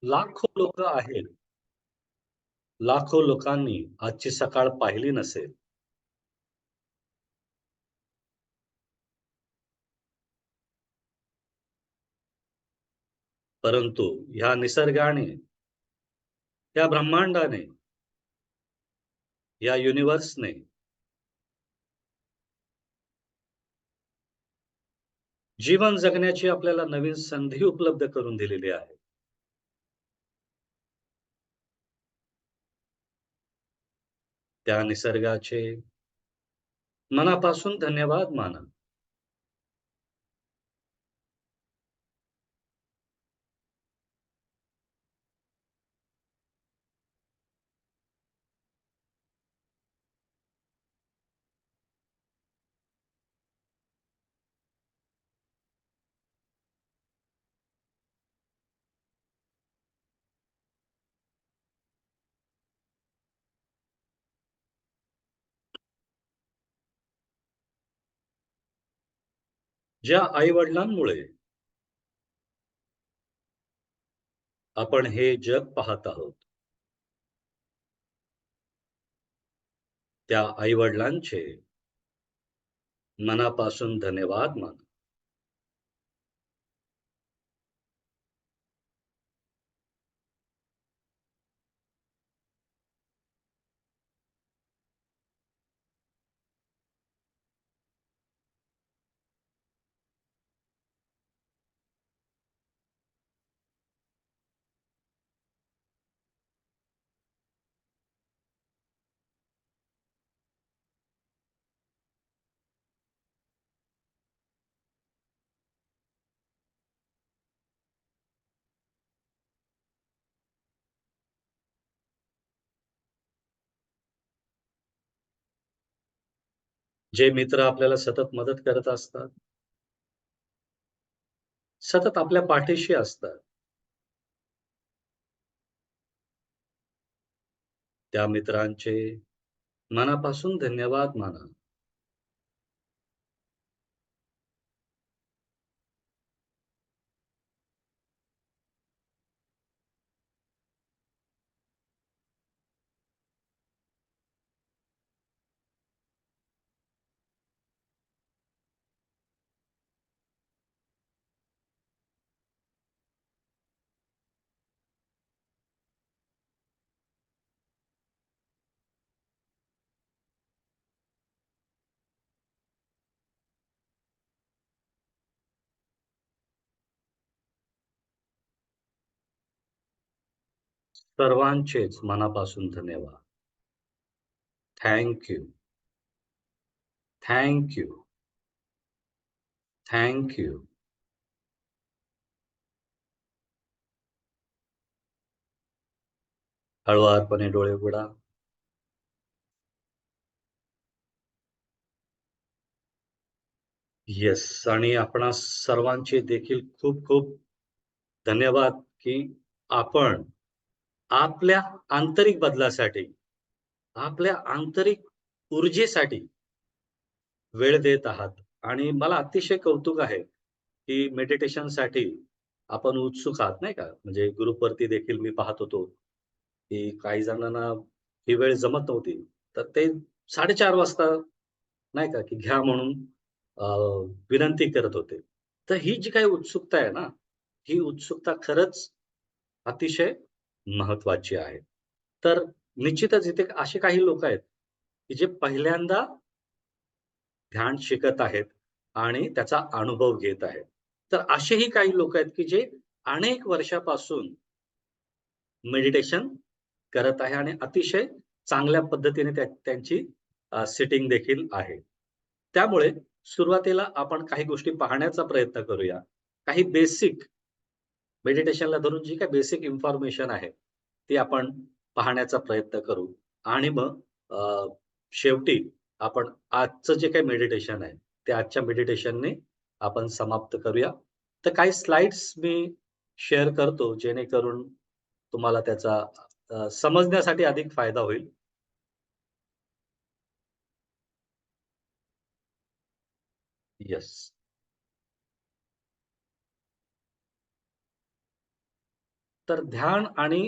लाखो लोक आहेत. लाखो लोकांनी आजची सकाळ पाहिली नसेल. परंतु ह्या निसर्गाने, या ब्रह्मांडाने, या युनिव्हर्सने जीवन जगण्याची आपल्याला नवीन संधी उपलब्ध करून दिलेली आहे. त्या निसर्गाचे मनापासून धन्यवाद माना. ज्या आई-वडिलांमुळे आपण हे जग पाहत आहोत, त्या आई-वडिलांचे मनापासून धन्यवाद माना. जे मित्र आपल्याला सतत मदत करत असतात, सतत आपल्या पाठीशी असतात, त्या मित्रांचे मनापासून धन्यवाद माना. सर्वांचेच मनापासून धन्यवाद. Thank you. Thank you. Thank you. हळुवारपणे डोळे उघडा. येस, आणि आपणा सर्वांचे देखील खूप खूप धन्यवाद, की आपण आपल्या आंतरिक बदलासाठी, आपल्या आंतरिक ऊर्जेसाठी वेळ देत आहात. आणि मला अतिशय कौतुक आहे, की मेडिटेशनसाठी आपण उत्सुक आहात नाही का? म्हणजे ग्रुपवरती देखील मी पाहत होतो, की काही जणांना ही वेळ जमत नव्हती. तर ते 4:30 वाजता नाही का, की घ्या म्हणून अ, विनंती करत होते. तर ही जी काही उत्सुकता आहे ना, ही उत्सुकता खरंच अतिशय महत्त्वाची आहे. तर निश्चितच इथे असे काही लोकं आहेत, की जे पहिल्यांदा ध्यान शिकत आहेत आणि त्याचा अनुभव घेत आहेत. तर असेही काही लोकं आहेत, की जे अनेक वर्षापासून मेडिटेशन करत आहे आणि अतिशय चांगल्या पद्धतीने त्यांची सिटिंग देखील आहे. त्यामुळे सुरुवातीला आपण काही गोष्टी पाहण्याचा प्रयत्न करूया. काही बेसिक मेडिटेशनला धरून जी काही बेसिक इन्फॉर्मेशन आहे, ती आपण पाहण्याचा प्रयत्न करू आणि मग शेवटी आपण आजचं जे काही मेडिटेशन आहे, ते आजच्या मेडिटेशनने आपण समाप्त करूया. तर काही स्लाइड्स मी शेअर करतो, जेणेकरून तुम्हाला त्याचा समजण्यासाठी अधिक फायदा होईल. येस. तर ध्यान आणि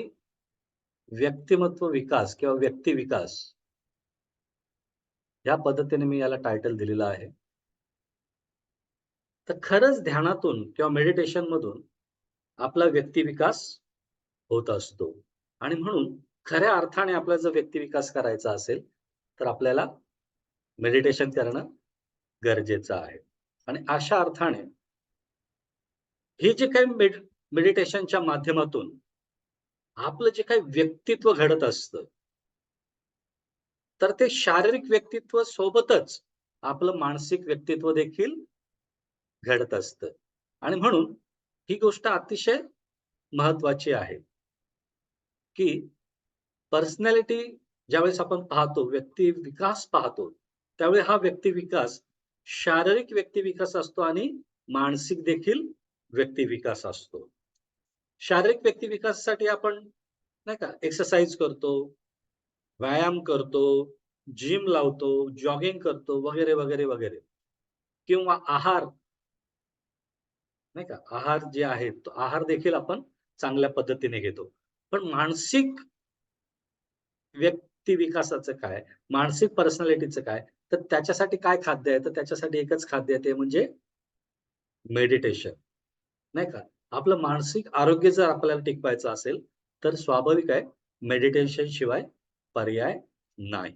व्यक्तिमत्व विकास किंवा व्यक्ती विकास या पद्धतीने मी याला टायटल दिलेलं आहे. तर खरंच ध्यानातून किंवा मेडिटेशनमधून आपला व्यक्ती विकास होत असतो आणि म्हणून खऱ्या अर्थाने आपला जर व्यक्ती विकास करायचा असेल, तर आपल्याला मेडिटेशन करणं गरजेचं आहे. आणि अशा अर्थाने हे जे काही मेडिटेशनच्या माध्यमातून आपलं जे काही व्यक्तित्व घडत असतं, तर ते शारीरिक व्यक्तित्व सोबतच आपलं मानसिक व्यक्तित्व देखील घडत असतं. आणि म्हणून ही गोष्ट अतिशय महत्त्वाची आहे, की पर्सनॅलिटी ज्यावेळेस आपण पाहतो, व्यक्ती विकास पाहतो, त्यावेळी हा व्यक्ती विकास शारीरिक व्यक्ती विकास असतो आणि मानसिक देखील व्यक्ती विकास असतो. शारीरिक व्यक्ती विकासासाठी आपण नाही का एक्सरसाइज करतो, व्यायाम करतो, जिम लावतो, जॉगिंग करतो वगैरे, वगैरे, वगैरे किंवा आहार नाही का, आहार जे आहे, तो आहार देखील आपण चांगल्या पद्धतीने घेतो. पण मानसिक व्यक्ती विकासाचं काय? मानसिक पर्सनॅलिटीचं काय? तर त्याच्यासाठी काय खाद्य आहे? तर त्याच्यासाठी एकच खाद्य आहे, ते म्हणजे मेडिटेशन, नाही का? आपलं मानसिक आरोग्य जर आपल्याला टिकवायचं असेल, तर स्वाभाविक आहे मेडिटेशन शिवाय पर्याय नाही.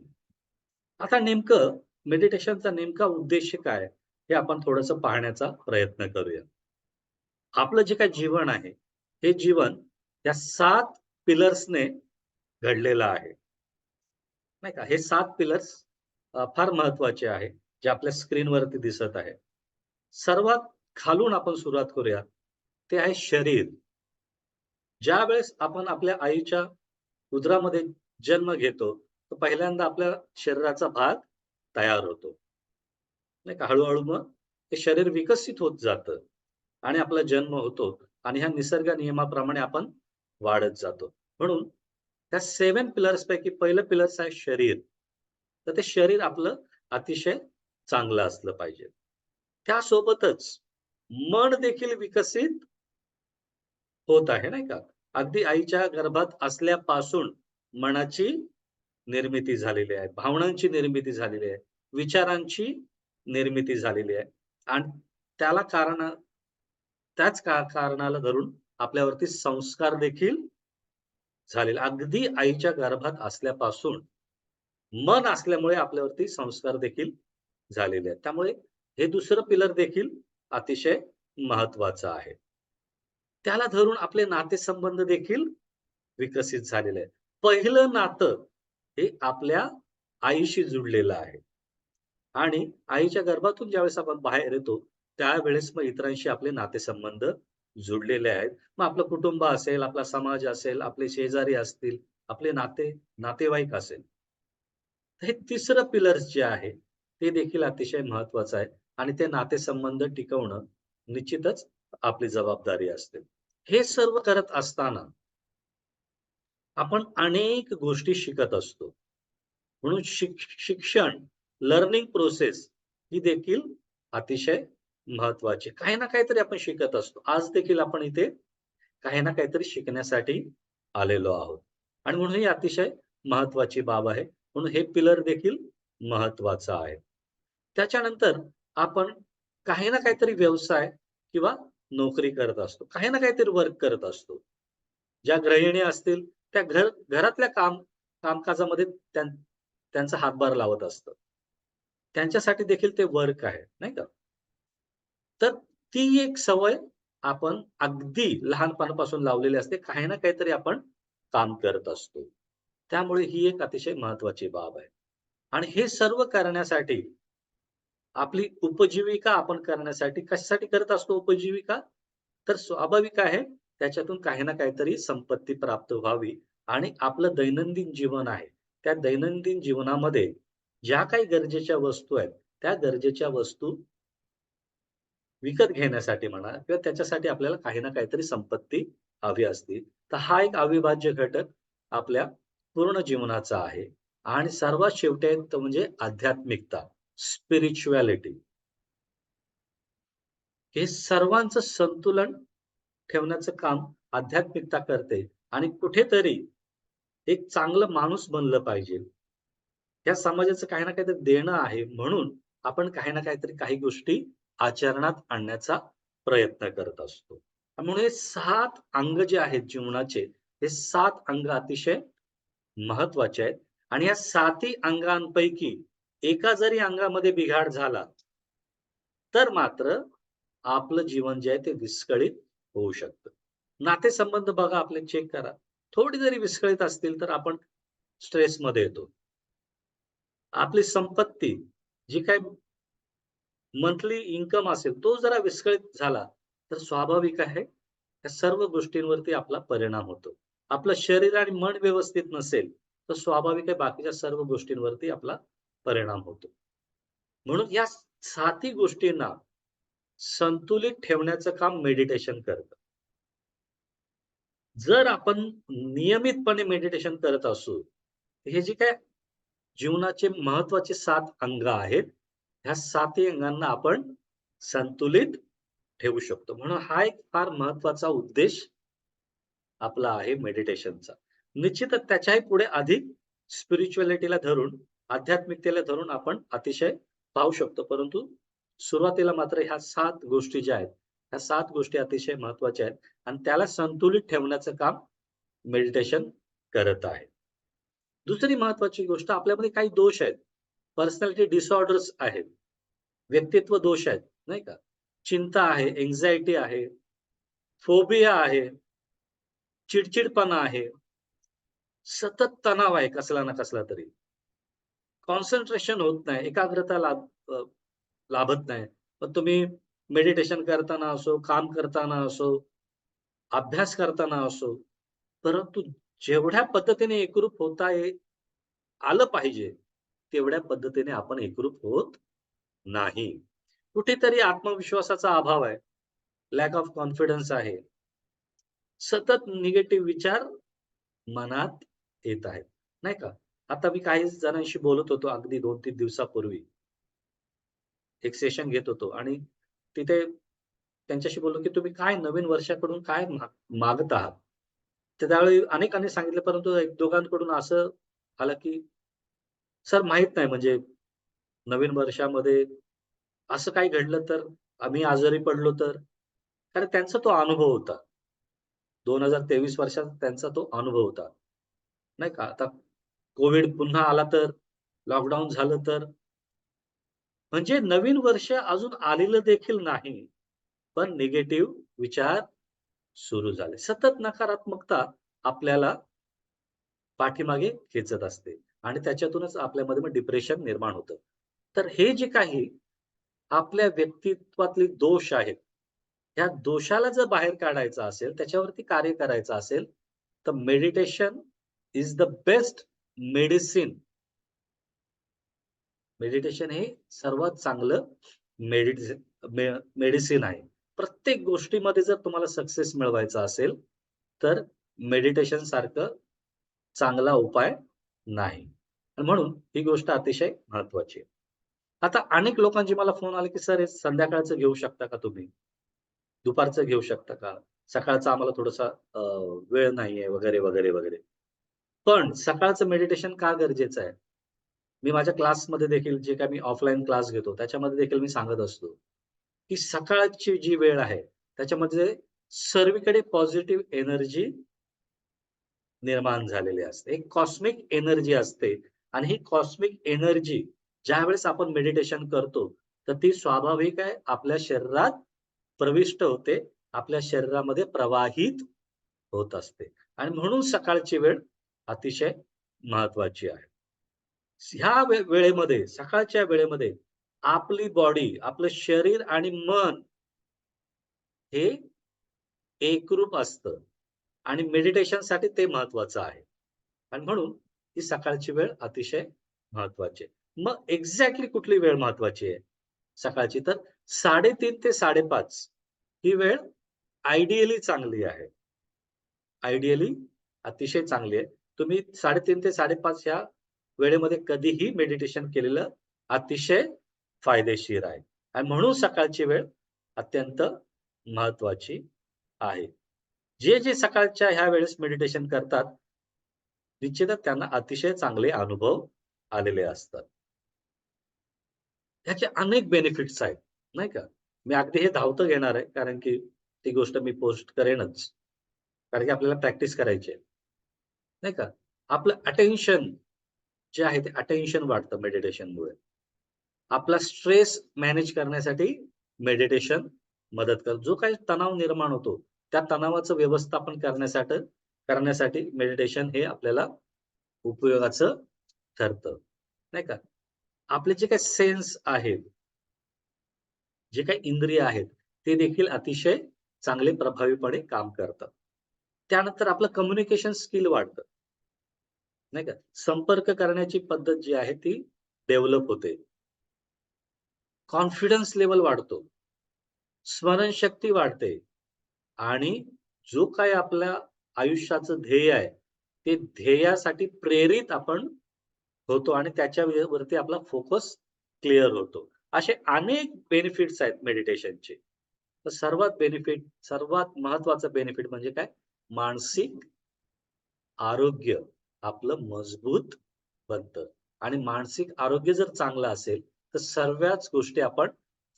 आता नेमकं मेडिटेशनचा नेमका उद्देश काय? हे आपण थोडंसं पाहण्याचा प्रयत्न करूया. आपलं जे काही जीवन आहे, हे जीवन या 7 पिलर्सने घडलेलं आहे. नाही का? हे 7 पिलर्स फार महत्त्वाचे आहे, जे आपल्या स्क्रीनवरती दिसत आहे. सर्वात खालून आपण सुरुवात करूया. ते आहे शरीर. ज्यावेळेस आपण आपल्या आईच्या उदरामध्ये जन्म घेतो, तर पहिल्यांदा आपल्या शरीराचा भाग तयार होतो. नाही का? हळू मग ते शरीर विकसित होत जातं आणि आपला जन्म होतो आणि ह्या निसर्ग नियमाप्रमाणे आपण वाढत जातो. म्हणून त्या 7 पिलर्सपैकी पहिलं पिलर्स आहे शरीर. तर ते शरीर आपलं अतिशय चांगलं असलं पाहिजे. त्यासोबतच मन देखील विकसित होत आहे, नाही का? अगदी आईच्या गर्भात असल्यापासून मनाची निर्मिती झालेली आहे, भावनांची निर्मिती झालेली आहे, विचारांची निर्मिती झालेली आहे आणि त्याला त्याच कारणाला धरून आपल्यावरती संस्कार देखील झालेले. अगदी आईच्या गर्भात असल्यापासून मन असल्यामुळे आपल्यावरती संस्कार देखील झालेले आहेत. त्यामुळे हे दुसरं पिलर देखील अतिशय महत्त्वाचं आहे. त्याला धरून आपले नातेसंबंध देखील विकसित झालेले आहेत. पहिलं नातं हे आपल्या आईशी जुडलेलं आहे आणि आईच्या गर्भातून ज्यावेळेस आपण बाहेर येतो, त्यावेळेस मग इतरांशी आपले नातेसंबंध जुडलेले आहेत. मग आपलं कुटुंब असेल, आपला समाज असेल, आपले शेजारी असतील, आपले नातेवाईक असेल. तर हे तिसरं पिलर्स जे आहे, ते देखील अतिशय महत्त्वाचं आहे आणि ते नातेसंबंध टिकवणं निश्चितच आपली जबाबदारी असते. हे सर्व करत असताना आपण अनेक गोष्टी शिकत असतो. म्हणून शिक्षण, लर्निंग प्रोसेस ही देखील अतिशय महत्त्वाची. काही ना काहीतरी आपण शिकत असतो. आज देखील आपण इथे काही ना काहीतरी शिकण्यासाठी आलेलो आहोत आणि म्हणून ही अतिशय महत्त्वाची बाब आहे. म्हणून हे पिलर देखील महत्त्वाचं आहे. त्याच्यानंतर आपण काही ना काहीतरी व्यवसाय किंवा नोकरी करत असतो. काही ना काहीतरी वर्क करत असतो. ज्या गृहिणी असतील, त्या घरातल्या कामकाजामध्ये त्यांचा हातभार लावत असतात. त्यांच्यासाठी देखील ते वर्क आहे, नाही का? तर ती एक सवय आपण अगदी लहानपणापासून लावलेली असते. काही ना काहीतरी आपण काम करत असतो. त्यामुळे ही एक अतिशय महत्त्वाची बाब आहे. आणि हे सर्व करण्यासाठी आपली उपजीविका आपण करण्यासाठी कशासाठी करत असतो उपजीविका? तर स्वाभाविक आहे त्याच्यातून काही ना काहीतरी संपत्ती प्राप्त व्हावी आणि आपलं दैनंदिन जीवन आहे. त्या दैनंदिन जीवनामध्ये ज्या काही गरजेच्या वस्तू आहेत, त्या गरजेच्या वस्तू विकत घेण्यासाठी म्हणा किंवा त्याच्यासाठी आपल्याला काही ना काहीतरी संपत्ती हवी असते. तर हा एक अविभाज्य घटक आपल्या पूर्ण जीवनाचा आहे आणि सर्वात शेवटी आहे तो म्हणजे आध्यात्मिकता, स्पिरिच्युअलिटी. हे सर्वांचं संतुलन ठेवण्याचं काम आध्यात्मिकता करते आणि कुठेतरी एक चांगलं माणूस बनलं पाहिजे. या समाजाचं काही ना काहीतरी देणं आहे म्हणून आपण काही ना काहीतरी काही गोष्टी आचरणात आणण्याचा प्रयत्न करत असतो. म्हणून हे 7 अंग जे आहेत जीवनाचे, हे 7 अंग अतिशय महत्त्वाचे आहेत आणि या 7ही अंगांपैकी एका जरी अंगामध्ये बिघाड झाला, तर मात्र आपलं जीवन जे आहे ते विस्कळीत होऊ शकतं. नातेसंबंध बघा आपले चेक करा. थोडी जरी विस्कळीत असतील तर आपण स्ट्रेसमध्ये येतो. आपली संपत्ती जी काही मंथली इन्कम असेल, तो जरा विस्कळीत झाला, तर स्वाभाविक आहे, त्या सर्व गोष्टींवरती आपला परिणाम होतो. आपलं शरीर आणि मन व्यवस्थित नसेल, तर स्वाभाविक आहे बाकीच्या सर्व गोष्टींवरती आपला परिणाम होतो. म्हणून या 7ही गोष्टींना संतुलित ठेवण्याचं काम मेडिटेशन करतं. जर आपण नियमितपणे मेडिटेशन करत असू, हे जे काही जीवनाचे महत्त्वाचे 7 अंग आहेत, ह्या 7ही अंगांना आपण संतुलित ठेवू शकतो. म्हणून हा एक फार महत्त्वाचा उद्देश आपला आहे मेडिटेशनचा. निश्चितच त्याच्याही पुढे अधिक स्पिरिच्युअलिटीला धरून, आध्यात्मिकतेला धरून आपण अतिशय पाहू शकतो. परंतु सुरुवातीला मात्र ह्या 7 गोष्टी ज्या आहेत, ह्या 7 गोष्टी अतिशय महत्त्वाच्या आहेत आणि त्याला संतुलित ठेवण्याचं काम मेडिटेशन करत आहे. दुसरी महत्त्वाची गोष्ट आपल्यामध्ये काही दोष आहेत. पर्सनॅलिटी डिसऑर्डर्स आहेत. व्यक्तित्व दोष आहेत, नाही का? चिंता आहे, अँक्साइटी आहे, फोबिया आहे, चिडचिडपणा आहे, सतत तणाव आहे कसला ना कसला तरी. कॉन्सन्ट्रेशन होत नाही, एकाग्रता लाभत नाही. मग तुम्ही मेडिटेशन करताना असो, काम करताना असो, अभ्यास करताना असो, परंतु जेवढ्या पद्धतीने एकरूप आलं पाहिजे, तेवढ्या पद्धतीने आपण एकरूप होत नाही. कुठेतरी आत्मविश्वासाचा अभाव आहे. लॅक ऑफ कॉन्फिडन्स आहे. सतत निगेटिव्ह विचार मनात येत आहेत, नाही का? आता मी काही जणांशी बोलत होतो अगदी 2-3 दिवसापूर्वी. एक सेशन घेत होतो आणि तिथे त्यांच्याशी बोललो, की तुम्ही काय नवीन वर्षाकडून काय मागत आहात? तर त्यावेळी अनेकांनी सांगितलं, परंतु एक दोघांकडून असं आलं, की "सर माहीत नाही म्हणजे नवीन वर्षामध्ये असं काही घडलं तर, आम्ही आजारी पडलो तर?" कारण त्यांचा तो अनुभव होता. 2023 वर्षात त्यांचा तो अनुभव होता. नाही का? आता कोव्हिड पुन्हा आला तर, लॉकडाऊन झालं तर, म्हणजे नवीन वर्ष अजून आलेलं देखील नाही, पण निगेटिव्ह विचार सुरू झाले. सतत नकारात्मकता आपल्याला पाठीमागे खेचत असते आणि त्याच्यातूनच आपल्यामध्ये मग डिप्रेशन निर्माण होतं. तर हे जे काही आपल्या व्यक्तित्वातले दोष आहेत, त्या दोषाला जर बाहेर काढायचं असेल, त्याच्यावरती कार्य करायचं असेल, तर meditation is the best medicine. Meditation हे सर्वात चांगलं मेडिसिन आहे. प्रत्येक गोष्टीमध्ये जर तुम्हाला सक्सेस मिळवायचा असेल, तर मेडिटेशन सारखं चांगला उपाय नाही. आणि म्हणून ही गोष्ट अतिशय महत्त्वाची आहे. आता अनेक लोकांचे मला फोन आले, की "सर हे संध्याकाळचं घेऊ शकता का तुम्ही? दुपारचं घेऊ शकता का? सकाळचं आम्हाला थोडासा वेळ नाहीये" वगैरे, वगैरे, वगैरे. पण सकाळचं मेडिटेशन का गरजेचं आहे? मी माझ्या क्लासमध्ये देखील जे काही मी ऑफलाईन क्लास घेतो, त्याच्यामध्ये देखील मी सांगत असतो, की सकाळची जी वेळ आहे, त्याच्यामध्ये सर्वीकडे पॉझिटिव्ह एनर्जी निर्माण झालेली असते. एक कॉस्मिक एनर्जी असते आणि ही कॉस्मिक एनर्जी ज्यावेळेस आपण मेडिटेशन करतो, तर ती स्वाभाविक आहे आपल्या शरीरात प्रविष्ट होते, आपल्या शरीरामध्ये प्रवाहित होत असते आणि म्हणून सकाळची वेळ अतिशय महत्त्वाची आहे. ह्या वेळेमध्ये, सकाळच्या वेळेमध्ये आपली बॉडी, आपलं शरीर आणि मन हे एकरूप असतं आणि मेडिटेशनसाठी ते महत्त्वाचं आहे. आणि म्हणून ही सकाळची वेळ अतिशय महत्त्वाची आहे. मग एक्झॅक्टली कुठली वेळ महत्त्वाची आहे सकाळची? तर 3:30 ते 5:30 ही वेळ आयडियली चांगली आहे. आयडियली अतिशय चांगली आहे. तुम्ही 3:30 ते 5:30 ह्या वेळेमध्ये कधीही मेडिटेशन केलेलं अतिशय फायदेशीर आहे. आणि म्हणून सकाळची वेळ अत्यंत महत्त्वाची आहे. जे सकाळच्या ह्या वेळेस मेडिटेशन करतात, निश्चितच त्यांना अतिशय चांगले अनुभव आलेले असतात. ह्याचे अनेक बेनिफिट्स आहेत, नाही का? मी अगदी हे धावतं घेणार आहे, कारण की ती गोष्ट मी पोस्ट करेनच. कारण की आपल्याला प्रॅक्टिस करायची आहे, नाही का? आपलं अटेन्शन जे आहे ते अटेन्शन वाढतं मेडिटेशनमुळे. आपला स्ट्रेस मॅनेज करण्यासाठी मेडिटेशन मदत करतो. जो काही तणाव निर्माण होतो, त्या तणावाचं व्यवस्थापन करण्यासाठी मेडिटेशन हे आपल्याला उपयोगाचं ठरतं, नाही का? आपले जे काही सेन्स आहेत, जे काही इंद्रिय आहेत, ते देखील अतिशय चांगले प्रभावीपणे काम करतात. त्यानंतर आपलं कम्युनिकेशन स्किल वाढतं, नाही का? संपर्क करण्याची पद्धत जी आहे ती डेव्हलप होते. कॉन्फिडन्स लेव्हल वाढतो. स्मरणशक्ती वाढते आणि जो काही आपल्या आयुष्याचं ध्येय आहे, ते ध्येयासाठी प्रेरित आपण होतो आणि वरती आपला फोकस क्लिअर होतो. असे अनेक बेनिफिट्स आहेत मेडिटेशनचे. तर सर्वात महत्त्वाचं बेनिफिट म्हणजे काय? मानसिक आरोग्य आपलं मजबूत बनतं आणि मानसिक आरोग्य जर चांगलं असेल, तर सर्वच गोष्टी आपण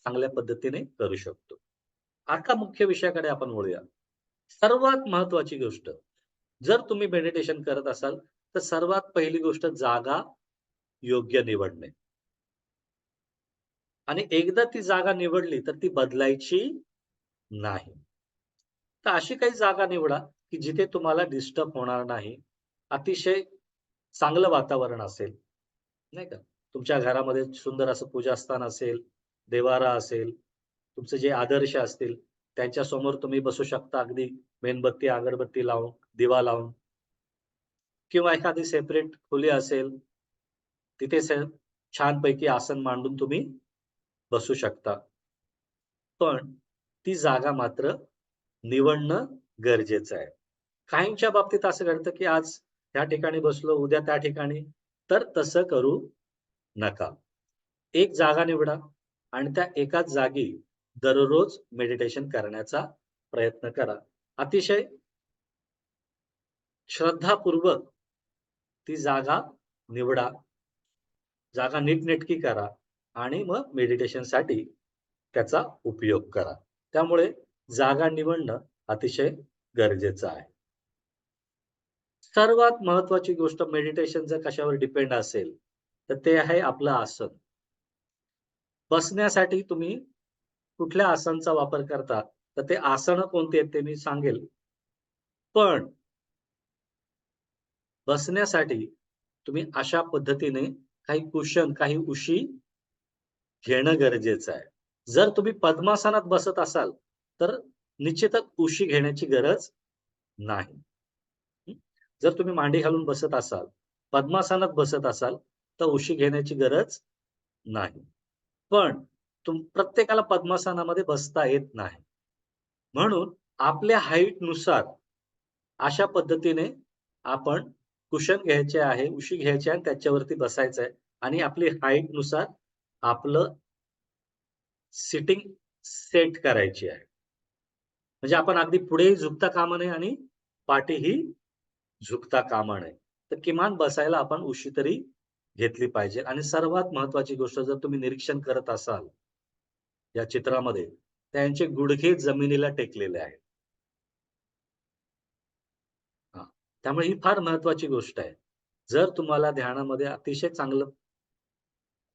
चांगल्या पद्धतीने करू शकतो. आता मुख्य विषयाकडे आपण वळूया. सर्वात महत्त्वाची गोष्ट, जर तुम्ही मेडिटेशन करत असाल, तर सर्वात पहिली गोष्ट जागा योग्य निवडणे आणि एकदा ती जागा निवडली, तर ती बदलायची नाही. तर अशी काही जागा निवडा, की जिथे तुम्हाला डिस्टर्ब होणार नाही. अतिशय चांगलं वातावरण असेल, नाही का? तुमच्या घरामध्ये सुंदर असं पूजास्थान असेल, देवारा असेल, तुमचे जे आदर्श असतील, त्यांच्यासमोर तुम्ही बसू शकता अगदी मेणबत्ती, अगरबत्ती लावून, दिवा लावून किंवा एखादी सेपरेट खोली असेल, तिथे छानपैकी आसन मांडून तुम्ही बसू शकता. पण ती जागा मात्र निवडणं गरजेचं आहे. काहींच्या बाबतीत असं घडतं, की आज ह्या ठिकाणी बसलो, उद्या त्या ठिकाणी, तर तसं करू नका. एक जागा निवडा आणि त्या एकाच जागी दररोज मेडिटेशन करण्याचा प्रयत्न करा. अतिशय श्रद्धापूर्वक ती जागा निवडा. जागा नीटनेटकी करा आणि मग मेडिटेशनसाठी त्याचा उपयोग करा. त्यामुळे जागा निवडणं अतिशय गरजेचं आहे. सर्वात महत्त्वाची गोष्ट मेडिटेशन जर कशावर डिपेंड असेल, तर ते आहे आपलं आसन. बसण्यासाठी तुम्ही कुठल्या आसनचा वापर करता, तर ते आसनं कोणती आहेत ते मी सांगेल. पण बसण्यासाठी तुम्ही अशा पद्धतीने काही कुशन, काही उशी घेणं गरजेचं आहे. जर तुम्ही पद्मासनात बसत असाल, तर निश्चितच उशी घेण्याची गरज नाही. हं. जर तुम्ही मांडी घालून बसत असाल, पद्मासनात बसत असाल, तर उशी घेण्याची गरज नाही. पण प्रत्येकाला पद्मासनामध्ये बसता येत नाही. म्हणून आपल्या हाईटनुसार अशा पद्धतीने आपण कुशन घ्यायचे आहे, उशी घ्यायची आहे आणि त्याच्यावरती बसायचं आहे आणि आपली हाईटनुसार आपलं सिटिंग सेट करायची आहे. म्हणजे आपण अगदी पुढेही झुकता कामा नये आणि पाठीही झुकता कामा नये. तर किमान बसायला आपण उशी तरी घेतली पाहिजे आणि सर्वात महत्त्वाची गोष्ट जर तुम्ही निरीक्षण करत असाल या चित्रामध्ये, त्यांचे गुडघे जमिनीला टेकलेले आहेत. हां. त्यामुळे ही फार महत्त्वाची गोष्ट आहे. जर तुम्हाला ध्यानामध्ये अतिशय चांगलं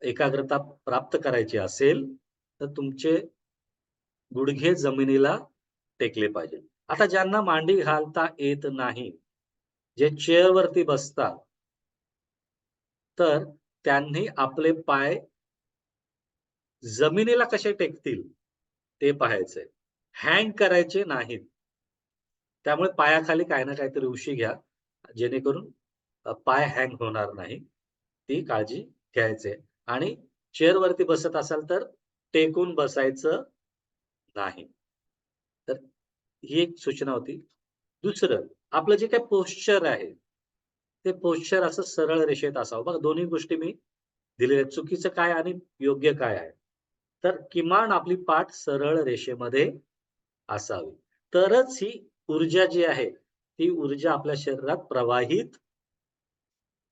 एकाग्रता प्राप्त करायची असेल, तर तुमचे गुडघे जमिनीला टेकले पाहिजे. आता ज्यांना मांडी घालता येत नाही, जे चेअरवरती बसतात, तर त्यांनी आपले पाय जमिनीला कसे टेकतील ते पाहायचंय. हँग करायचे नाहीत. त्यामुळे पायाखाली काही ना काहीतरी उशी घ्या, जेणेकरून पाय हँग होणार नाही. ती काळजी घ्यायची आहे आणि चेअरवरती बसत असाल तर टेकून बसायचं नाही. तर ही एक सूचना होती. दुसरं आपलं जे काही पोश्चर आहे, ते पोश्चर असं सरळ रेषेत असावं. बघा दोन्ही गोष्टी मी दिलेल्या आहेत. चुकीचं काय आणि योग्य काय आहे. तर किमान आपली पाठ सरळ रेषेमध्ये असावी. तरच ही ऊर्जा जी आहे, ती ऊर्जा आपल्या शरीरात प्रवाहित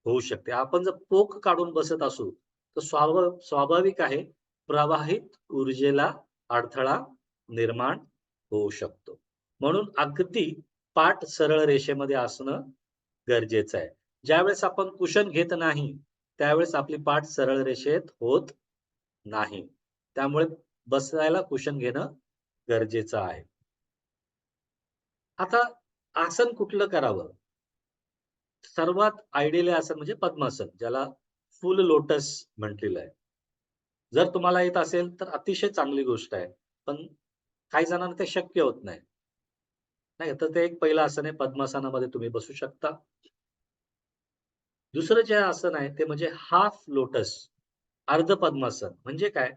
होऊ शकते. आपण जर पोक काढून बसत असू, तर स्वाभाविक आहे, प्रवाहित ऊर्जेला अडथळा निर्माण होऊ शकतो. म्हणून अगदी पाठ सरळ रेषेमध्ये असणं गरजेचं आहे. ज्यावेळेस आपण कुशन घेत नाही, त्यावेळेस आपली पाठ सरळ रेषेत होत नाही. त्यामुळे बसायला कुशन घेणं गरजेचं आहे. आता आसन कुठलं करावं? सर्वात आयडियल आसन म्हणजे पद्मासन, ज्याला फुल लोटस म्हटलेलं आहे. जर तुम्हाला येत असेल तर अतिशय चांगली गोष्ट आहे. पण काही जणांना ते शक्य होत नाही. नाही तर ते एक पहिलं आसन आहे. पद्मासनामध्ये तुम्ही बसू शकता. दुसरं जे आसन आहे ते म्हणजे हाल्फ लोटस, अर्ध पद्मासन. म्हणजे काय?